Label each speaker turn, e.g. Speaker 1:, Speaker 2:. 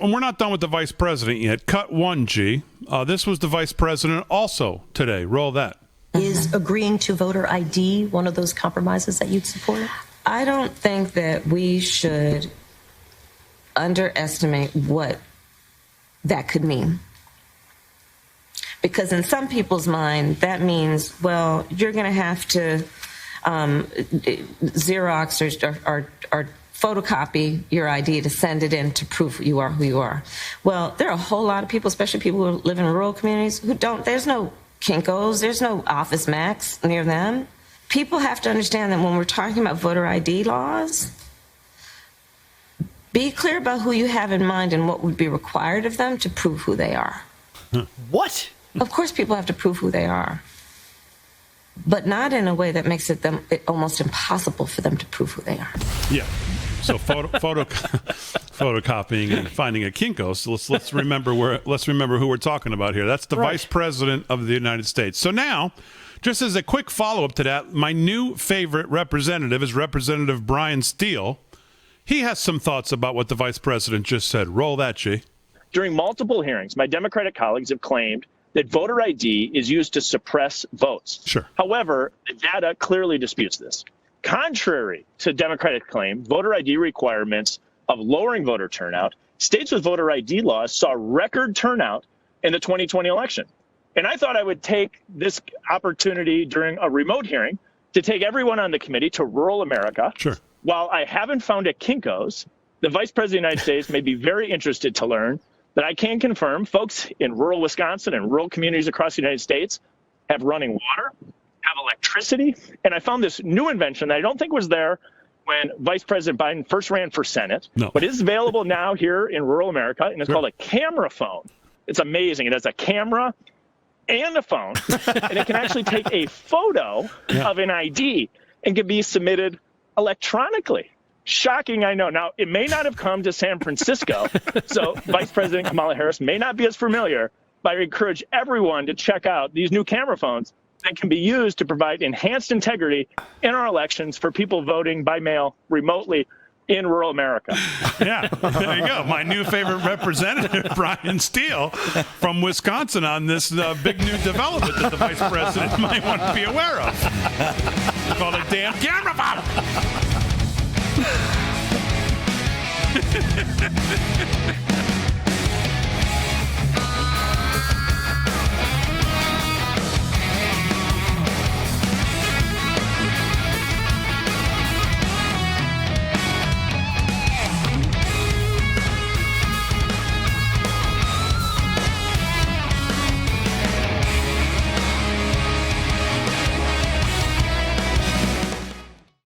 Speaker 1: And we're not done with the vice president yet. Cut 1G. This was the vice president also today. Roll that.
Speaker 2: Is agreeing to voter ID one of those compromises that you'd support?
Speaker 3: I don't think that we should underestimate what that could mean. Because in some people's mind, that means, well, you're going to have to Xerox or photocopy your ID to send it in to prove you are who you are. Well, there are a whole lot of people, especially people who live in rural communities, who don't. There's no Kinkos, there's no Office Max near them. People have to understand that when we're talking about voter ID laws, be clear about who you have in mind and what would be required of them to prove who they are.
Speaker 4: What?
Speaker 3: Of course, people have to prove who they are, but not in a way that makes it almost impossible for them to prove who they are.
Speaker 1: Yeah. So photocopying and finding a Kinko. So let's remember who we're talking about here. That's the vice president of the United States. So now, just as a quick follow-up to that, my new favorite representative is Representative Bryan Steil. He has some thoughts about what the vice president just said. Roll that, G.
Speaker 5: During multiple hearings, my Democratic colleagues have claimed that voter ID is used to suppress votes.
Speaker 1: Sure.
Speaker 5: However, the data clearly disputes this. Contrary to Democratic claim, voter ID requirements of lowering voter turnout, states with voter ID laws saw record turnout in the 2020 election. And I thought I would take this opportunity during a remote hearing to take everyone on the committee to rural America.
Speaker 1: Sure.
Speaker 5: While I haven't found a Kinko's, the Vice President of the United States may be very interested to learn that I can confirm folks in rural Wisconsin and rural communities across the United States have running water, have electricity, and I found this new invention that I don't think was there when Vice President Biden first ran for Senate, but is available now here in rural America, and it's called a camera phone. It's amazing. It has a camera and a phone, and it can actually take a photo of an ID and can be submitted electronically. Shocking, I know. Now, it may not have come to San Francisco, so Vice President Kamala Harris may not be as familiar, but I encourage everyone to check out these new camera phones that can be used to provide enhanced integrity in our elections for people voting by mail remotely in rural America.
Speaker 1: Yeah, there you go. My new favorite representative, Bryan Steil from Wisconsin, on this big new development that the vice president might want to be aware of. It's called a damn camera phone.